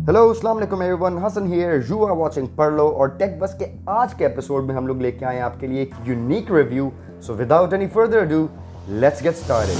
Hello अस्सलाम वालेकुम everyone, Hasan here, you are watching परलो। और टेक बस के आज के एपिसोड में हम लोग लेके आए हैं आपके लिए एक unique review. So without any further ado, let's get started.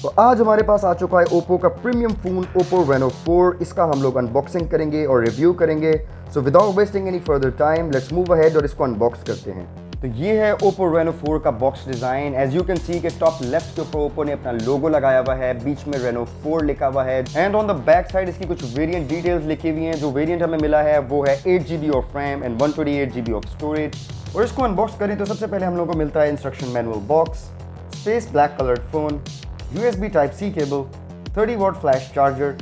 तो आज हमारे पास आ चुका है ओप्पो का प्रीमियम फोन ओप्पो Reno4। इसका हम लोग अनबॉक्सिंग करेंगे और रिव्यू करेंगे। So without wasting any further time, let's move ahead और इसको अनबॉक्स करते हैं। तो ये है ओप्पो Reno4 का box design. As you can see के टॉप लेफ्ट के ऊपर ओप्पो ने अपना लोगो लगाया हुआ है, बीच में Reno4 लिखा हुआ है and on the back side इसकी कुछ वेरिएंट डिटेल्स लिखी हुई हैं। जो वेरिएंट हमें मिला है वो है 8GB of RAM and 128GB of storage. और इसको अनबॉक्स करें तो सबसे पहले हम लोग को मिलता है instruction manual box, space black coloured phone, USB Type-C cable, 30 watt flash charger,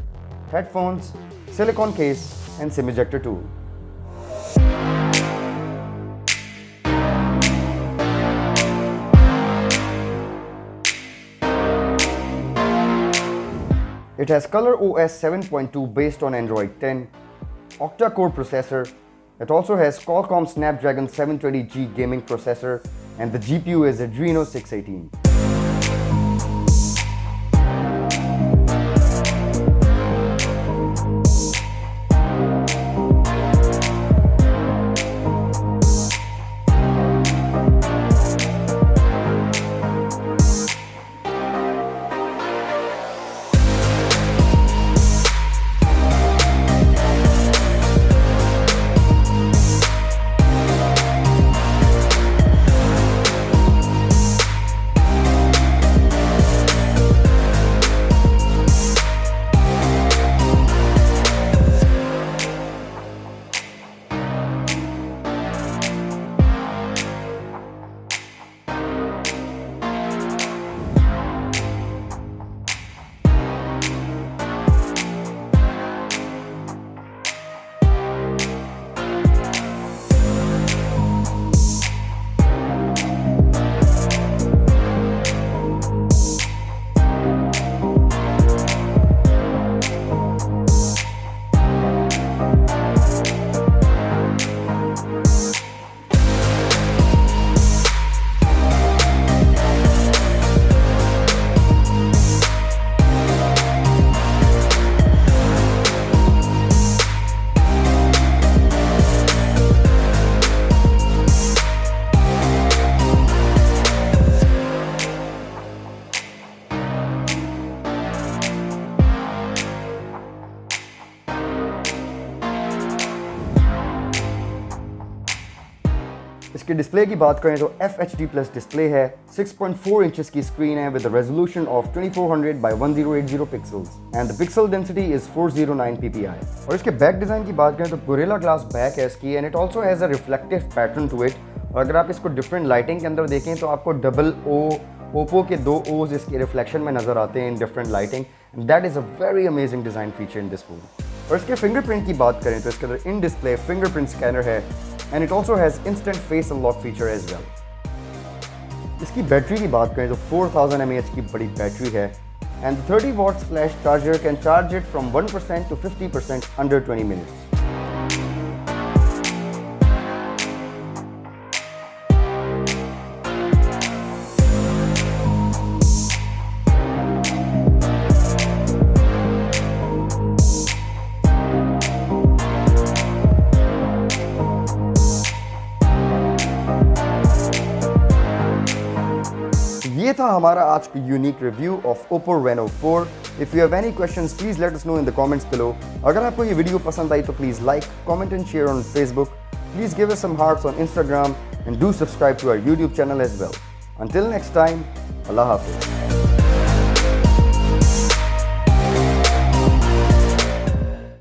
headphones, silicon case and SIM ejector tool. It has Color OS 7.2 based on Android 10, octa-core processor. It also has Qualcomm Snapdragon 720G gaming processor and the GPU is Adreno 618. इसके display की बात करें तो FHD plus display है, 6.4 inches की screen है with resolution of 2400 by 1080 pixels and the pixel density is 409 ppi। और इसके बैक डिजाइन की बात करें तो गोरिल्ला ग्लास बैक है इसकी and it also has a reflective pattern to it. और अगर आप इसको डिफरेंट लाइटिंग के अंदर देखें तो आपको डबल ओ ओप्पो के 2 ओज इसके रिफ्लेक्शन में नजर आते हैं in different lighting. That is a very amazing design feature in this phone. और इसके फिंगरप्रिंट की बात करें तो इसके अंदर इन डिस्प्ले फिंगरप्रिंट स्कैनर है and it also has instant face unlock feature as well. इसकी बैटरी की बात करें तो 4000 mAh की बड़ी बैटरी है and the 30 watts flash charger can charge it from 1% to 50% under 20 minutes. ये था हमारा आज की unique review of Oppo Reno4। If you have any questions please let us know in the comments below. अगर आपको ये video पसंद आई तो please like, comment and share on Facebook. Please give us some hearts on Instagram and do subscribe to our YouTube channel as well. Until next time, अल्लाह हाफिज।